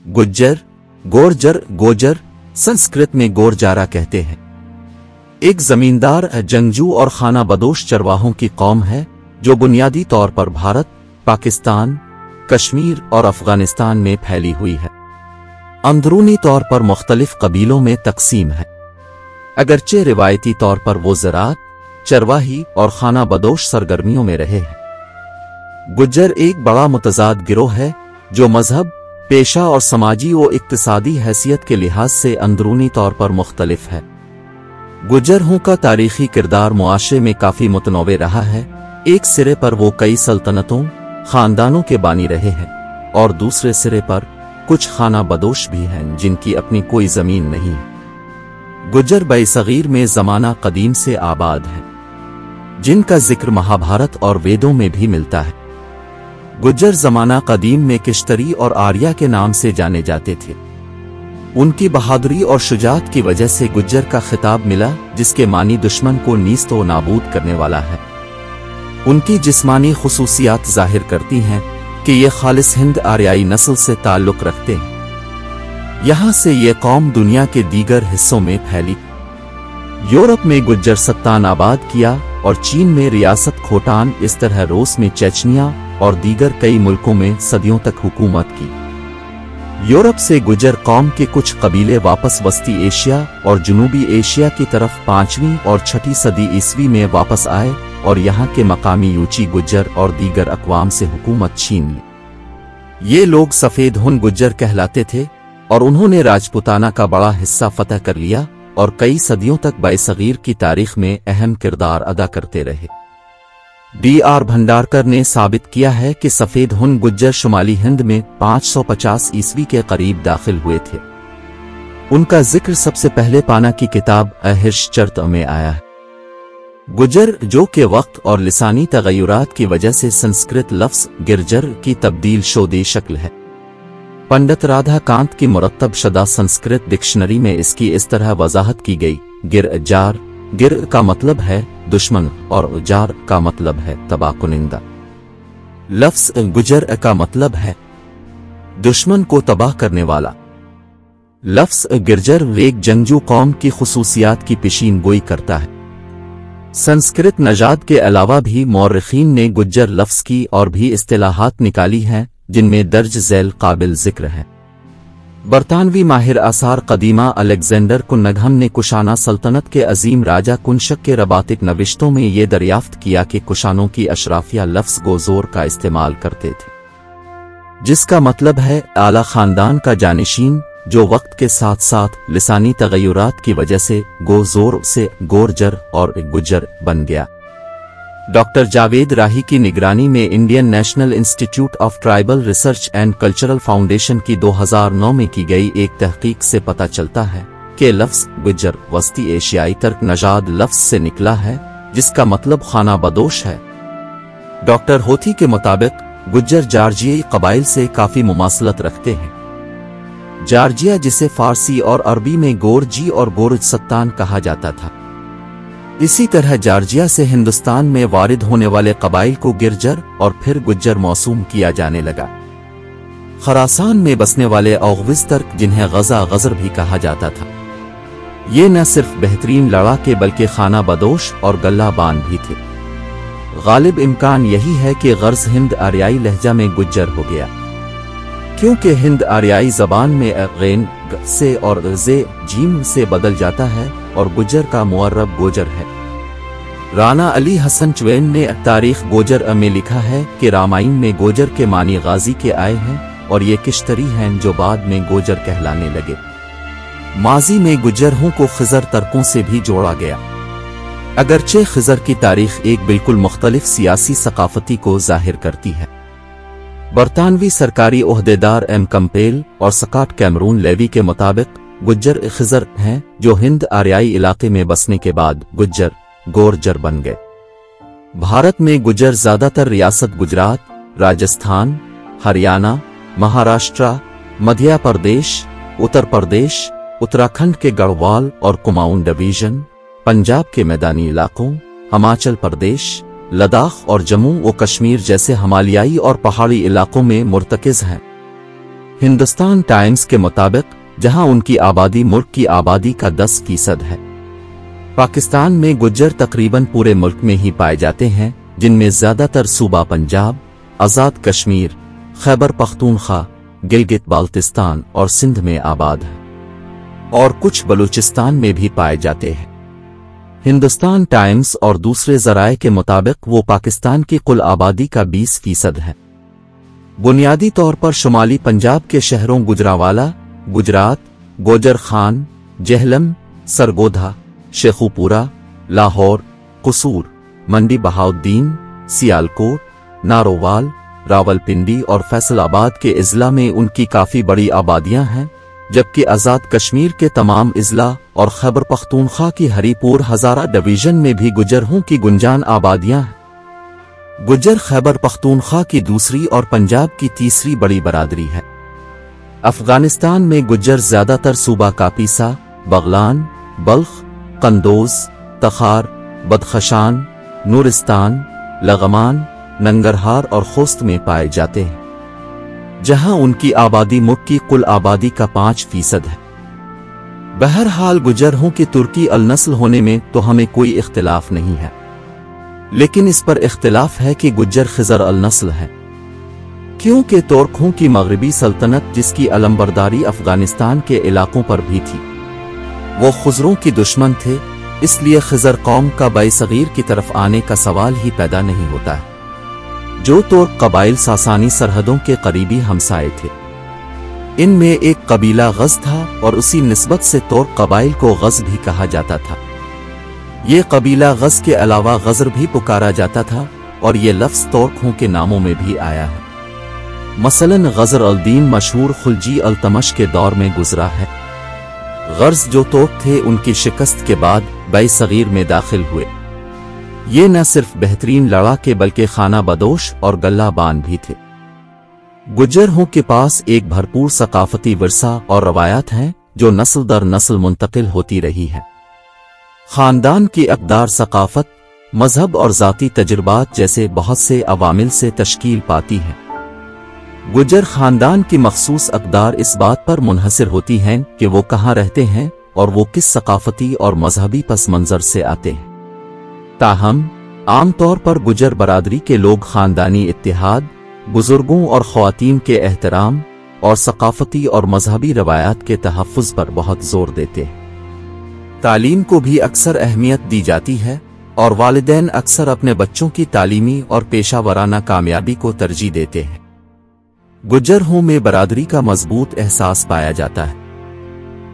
गुज्जर, गोर्जर, गोजर, संस्कृत में गोरजारा कहते हैं, एक जमींदार, जंगजू और खाना बदोश चरवाहों की कौम है जो बुनियादी तौर पर भारत, पाकिस्तान, कश्मीर और अफगानिस्तान में फैली हुई है। अंदरूनी तौर पर मुख्तलिफ कबीलों में तकसीम है, अगरचे रिवायती तौर पर वो ज़राअत, चरवाही और खाना बदोश सरगर्मियों में रहे हैं। गुज्जर एक बड़ा मुतजाद गिरोह है जो मजहब, पेशा और समाजी व इक्तिसादी हैसियत के लिहाज से अंदरूनी तौर पर मुख्तलिफ है। गुज्जरों का तारीखी किरदार मुआशरे में काफी मुतनव्वे रहा है। एक सिरे पर वो कई सल्तनतों, खानदानों के बानी रहे हैं और दूसरे सिरे पर कुछ खाना बदोश भी हैं जिनकी अपनी कोई जमीन नहीं है। गुज्जर बरसगीर में जमाना कदीम से आबाद है, जिनका जिक्र महाभारत और वेदों में भी मिलता है। गुज्जर जमाना कदीम में किश्तरी और आर्या के नाम से जाने जाते थे। उनकी बहादुरी और शुजाअत की वजह से गुज्जर का खिताब मिला, जिसके मानी दुश्मन को नीस्त व नाबूद करने वाला है। उनकी जिस्मानी खुसूसियात जाहिर करती हैं कि ये खालिस हिंद आर्याई नस्ल से ताल्लुक रखते हैं। यहाँ से ये कौम दुनिया के दीगर हिस्सों में फैली। यूरोप में गुज्जर सत्तान आबाद किया और चीन में रियासत खोटान, इस तरह रूस में चेचनिया और दीगर कई मुल्कों में सदियों तक हुकूमत की। यूरोप से गुज्जर कौम के कुछ कबीले वापस वस्ती एशिया और जनूबी एशिया की तरफ 5वीं और 6ठी सदी ईस्वी में वापस आए और यहाँ के मकामी यूची गुज्जर और दीगर अक़वाम से हुकूमत छीन ली। ये लोग सफेद हुन गुज्जर कहलाते थे और उन्होंने राजपुताना का बड़ा हिस्सा फतह कर लिया और कई सदियों तक बरसगीर की तारीख में अहम किरदार अदा करते रहे। D.R. भंडारकर ने साबित किया है कि सफेद हुन गुज्जर शुमाली हिंद में 550 ईस्वी के करीब दाखिल हुए थे। उनका जिक्र सबसे पहले पाना की किताब अहिर्शचर्त में आया है। गुज्जर, जो के वक्त और लिसानी तगय्युरात की वजह से संस्कृत लफ्ज़ गिरजर की तब्दील शोदे शक्ल है। पंडित राधा कांत की मुरत्तब शदा संस्कृत डिक्शनरी में इसकी इस तरह वजाहत की गई, गिरजार, गिर का मतलब है दुश्मन और जार का मतलब है तबाह कुनिंदा। लफ्ज़ गुजर का मतलब है दुश्मन को तबाह करने वाला। लफ्ज़ गिरजर एक जंगजू कौम की खुसूसियात की पेशीन गोई करता है। संस्कृत नजाद के अलावा भी मौर्रिखीन ने गुज्जर लफ्ज़ की और भी इस्तिलाहात निकाली हैं, जिनमें दर्ज झैल काबिल जिक्र है। बरतानवी माहिर आसार कदीमा अलेक्जेंडर कुन्नघम ने कुशाना सल्तनत के अजीम राजा कुनशक के रबातिक नविश्तों में ये दरियाफ्त किया कि कुशानों की अशराफिया लफ्ज़ गोज़ोर का इस्तेमाल करते थे, जिसका मतलब है आला खानदान का जानिशीन, जो वक्त के साथ साथ लिसानी तगय्युरात की वजह से गोज़ोर से गोरजर और गुज्जर बन गया। डॉक्टर जावेद राही की निगरानी में Indian national institute of tribal research and cultural foundation की 2009 में की गई एक तहकीक से पता चलता है कि लफ्ज़ गुज्जर वस्ती एशियाई तर्क नजाद लफ्ज़ से निकला है, जिसका मतलब खाना बदोश है। डॉक्टर होथी के मुताबिक गुज्जर जॉर्जियाई कबाइल से काफी मुमासलत रखते हैं। जॉर्जिया, जिसे फारसी और अरबी में गोरजी और गोरजसत्तान कहा जाता था, इसी तरह जॉर्जिया से हिंदुस्तान में वारिद होने वाले कबाइल को गिरजर और फिर गुज्जर मौसूम किया जाने लगा। खरासान में बसने वाले औगविज तर्क, जिन्हें गजा गजर भी कहा जाता था, ये न सिर्फ बेहतरीन लड़ाके बल्कि खाना बदोश और गल्लाबान भी थे। गालिब इम्कान यही है कि गर्ज हिंद आर्याई लहजा में गुज्जर हो गया, क्योंकि हिंद आर्याई जबान में गैन ग से और जे जीम से बदल जाता है और गुज्जर का मुअर्रब गोजर है। राना अली हसन चवैन ने तारीख गोजर में लिखा है कि रामायण में गोजर के मानी गाजी के आए हैं और ये किश्तरी हैं जो बाद में गोजर कहलाने लगे। माजी में गुज्जरों को खिजर तर्कों से भी जोड़ा गया, अगरचे खिजर की तारीख एक बिल्कुल मुख्तलिफ सियासी सकाफती को जाहिर करती है। बरतानवी सरकारी ओहदेदार एम कंपेल और स्कॉट कैमरून लेवी के मुताबिक गुज्जर खिजर हैं जो हिंद आर्याई इलाके में बसने के बाद गुज्जर गोरजर बन गए। भारत में गुज्जर ज्यादातर रियासत गुजरात, राजस्थान, हरियाणा, महाराष्ट्र, मध्य प्रदेश, उत्तर प्रदेश, उत्तराखंड के गढ़वाल और कुमाऊं डिवीजन, पंजाब के मैदानी इलाकों, हिमाचल प्रदेश, लद्दाख और जम्मू व कश्मीर जैसे हिमालयाई और पहाड़ी इलाकों में मुर्तकिज हैं। हिंदुस्तान टाइम्स के मुताबिक जहां उनकी आबादी मुल्क की आबादी का 10% है, पाकिस्तान में गुज्जर तकरीबन पूरे मुल्क में ही पाए जाते हैं, जिनमें ज्यादातर सूबा पंजाब, आजाद कश्मीर, खैबर पख्तूनख्वा, गिलगित बाल्टिस्तान और सिंध में आबाद है, और कुछ बलूचिस्तान में भी पाए जाते हैं। हिंदुस्तान टाइम्स और दूसरे जराए के मुताबिक वो पाकिस्तान की कुल आबादी का 20% है। बुनियादी तौर पर शुमाली पंजाब के शहरों गुजरांवाला, गुजरात, गोजर खान, जेहलम, सरगोधा, शेखुपुरा, लाहौर, कसूर, मंडी बहाउद्दीन, सियालकोट, नारोवाल, रावलपिंडी और फैसलाबाद के इजला में उनकी काफी बड़ी आबादियां हैं, जबकि आजाद कश्मीर के तमाम इजला और खैबर पख्तूनख्वा की हरीपुर हजारा डिवीजन में भी गुज्जरों की गुंजान आबादियां हैं। गुज्जर खैबर पख्तूनख्वा की दूसरी और पंजाब की तीसरी बड़ी बरादरी है। अफगानिस्तान में गुज्जर ज्यादातर सूबा कापीसा, बगलान, बल्ख, कंदोज, तखार, बदखशान, नूरिस्तान, लगमान, नंगरहार और खोस्त में पाए जाते हैं, जहां उनकी आबादी मुल्क की कुल आबादी का 5% है। बहरहाल गुज्जरों की तुर्की अल-नस्ल होने में तो हमें कोई इख्तिलाफ नहीं है, लेकिन इस पर इख्तिलाफ है कि गुज्जर खिजर अल-नस्ल है, क्योंकि तुर्कों की मगरबी सल्तनत जिसकी अलमबरदारी अफगानिस्तान के इलाकों पर भी थी, वो खुजरों की दुश्मन थे, इसलिए खिजर कौम का बाइसगीर की तरफ आने का सवाल ही पैदा नहीं होता है। जो तुर्क कबाइल सासानी सरहदों के करीबी हमसाए थे, इनमें एक कबीला गज था और उसी निस्बत से तुर्क कबाइल को गज भी कहा जाता था। ये कबीला गज के अलावा गजर भी पुकारा जाता था और ये लफ्ज तुर्कों के नामों में भी आया है। मसलन गजर अल-दीन मशहूर खुलजी अल-तमश के दौर में गुजरा है। गर्ज जो तुर्क थे उनकी शिकस्त के बाद बाइसगीर में दाखिल हुए। ये न सिर्फ बेहतरीन लड़ाके बल्कि खाना बदोश और गल्लाबान भी थे। गुज्जरों के पास एक भरपूर सकाफती विरसा और रवायात हैं जो नस्ल दर नस्ल मुंतकिल होती रही है। खानदान की अक़दार सकाफत, मजहब और ज़ाती तजुर्बात जैसे बहुत से अवामिल से तश्कील पाती हैं। गुज्जर खानदान की मखसूस अक़दार इस बात पर मुनहसिर होती हैं कि वो कहाँ रहते हैं और वो किस सकाफती और मजहबी पस मंज़र से आते हैं। ताहम आमतौर पर गुज्जर बरादरी के लोग खानदानी इत्तिहाद, बुजुर्गों और ख्वातीन के एहतराम और सकाफती और मजहबी रवायात के तहफ़्फ़ुज़ पर बहुत जोर देते हैं। तालीम को भी अक्सर अहमियत दी जाती है और वालिदैन अक्सर अपने बच्चों की तालीमी और पेशा वराना कामयाबी को तरजीह देते हैं। गुज्जरों में बरादरी का मजबूत एहसास पाया जाता है।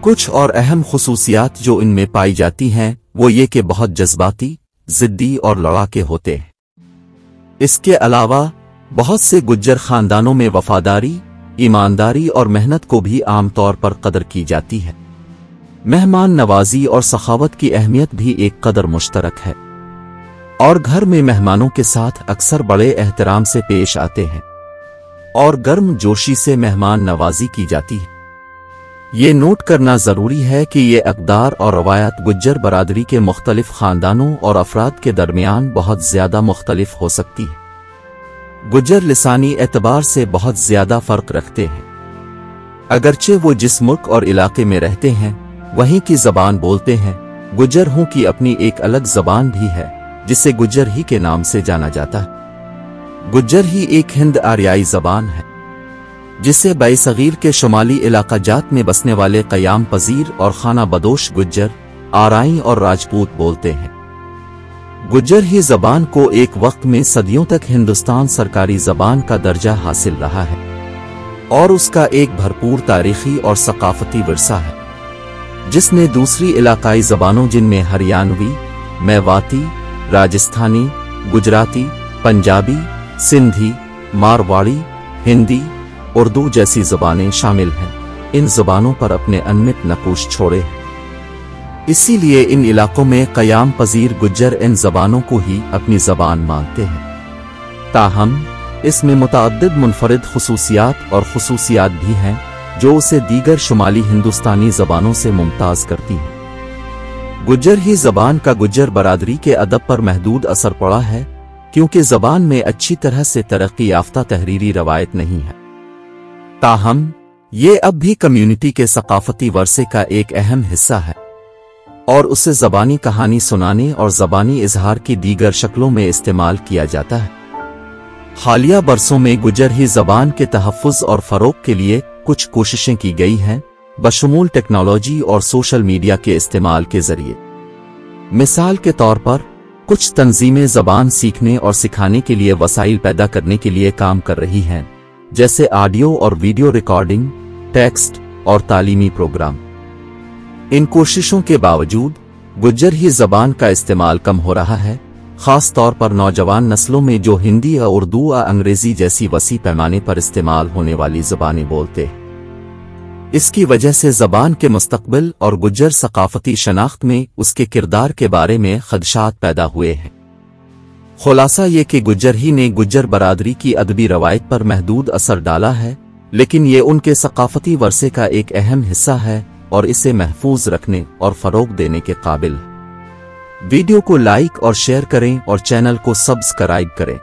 कुछ और अहम खुसूसियात जो इनमें पाई जाती हैं वो ये कि बहुत जज्बाती, जिद्दी और लड़ाके होते हैं। इसके अलावा बहुत से गुज्जर खानदानों में वफादारी, ईमानदारी और मेहनत को भी आमतौर पर कदर की जाती है। मेहमान नवाजी और सखावत की अहमियत भी एक कदर मुश्तरक है और घर में मेहमानों के साथ अक्सर बड़े एहतराम से पेश आते हैं और गर्म जोशी से मेहमान नवाजी की जाती है। ये नोट करना जरूरी है कि ये अक़दार और रवायात गुज्जर बरादरी के मुख्तलिफ खानदानों और अफराद के दरमियान बहुत ज्यादा मुख्तलिफ हो सकती है। गुज्जर लिसानी एतबार से बहुत ज्यादा फर्क रखते हैं। अगरचे वो जिस मुल्क और इलाके में रहते हैं वहीं की जबान बोलते हैं, गुज्जरों की अपनी एक अलग जबान भी है जिसे गुज्जर ही के नाम से जाना जाता है। गुज्जर ही एक हिंद आर्याई जबान है जिसे बाइसगीर के शुमाली इलाका जात में बसने वाले क़याम पजीर और खाना बदोश गुज्जर, आराई और राजपूत बोलते हैं। गुज्जर ही जबान को एक वक्त में सदियों तक हिंदुस्तान सरकारी जबान का दर्जा हासिल रहा है और उसका एक भरपूर तारीखी और सकाफती विरसा है, जिसने दूसरी इलाकाई जबानों जिनमें हरियाणवी, मेवाती, राजस्थानी, गुजराती, पंजाबी, सिंधी, मारवाड़ी, हिंदी, उर्दू जैसी ज़बानें शामिल हैं, इन ज़बानों पर अपने अनमित नकूश छोड़े हैं। इसीलिए इन इलाकों में क़याम पजीर गुज्जर इन ज़बानों को ही अपनी ज़बान मानते हैं। ताहम इसमें मुतअद्दिद मुनफरिद खुसूसियात और खुसूसियात भी हैं जो उसे दीगर शुमाली हिंदुस्तानी ज़बानों से मुमताज़ करती हैं। गुज्जर ही ज़बान का गुज्जर बरादरी के अदब पर महदूद असर पड़ा है, क्योंकि ज़बान में अच्छी तरह से तरक्की याफ्ता तहरीरी रवायत नहीं है। ताहम ये अब भी कम्युनिटी के सकाफती वर्से का एक अहम हिस्सा है और उसे ज़बानी कहानी सुनाने और ज़बानी इजहार की दीगर शक्लों में इस्तेमाल किया जाता है। हालिया बरसों में गुजरही ज़बान के तहफ़्फ़ुज़ और फ़रोग़ के लिए कुछ कोशिशें की गई हैं, बशमूल टेक्नोलॉजी और सोशल मीडिया के इस्तेमाल के ज़रिए। मिसाल के तौर पर कुछ तंजीमें ज़बान सीखने और सिखाने के लिए वसाइल पैदा करने के लिए काम कर रही हैं, जैसे ऑडियो और वीडियो रिकॉर्डिंग, टेक्स्ट और तालीमी प्रोग्राम। इन कोशिशों के बावजूद गुज्जरही ज़बान का इस्तेमाल कम हो रहा है, ख़ास तौर पर नौजवान नस्लों में जो हिंदी या उर्दू या अंग्रेज़ी जैसी वसी पैमाने पर इस्तेमाल होने वाली ज़बानें बोलते हैं। इसकी वजह से ज़बान के मुस्तक़बिल और गुज्जर सकाफ़ती शनाख्त में उसके किरदार के बारे में ख़दशात पैदा हुए हैं। खुलासा ये कि गुज्जरही ने गुज्जर बरादरी की अदबी रवायत पर महदूद असर डाला है, लेकिन ये उनके सकाफ़ती वर्से का एक अहम हिस्सा है और इसे महफूज रखने और फ़रोग़ देने के काबिल है। वीडियो को लाइक और शेयर करें और चैनल को सब्सक्राइब करें।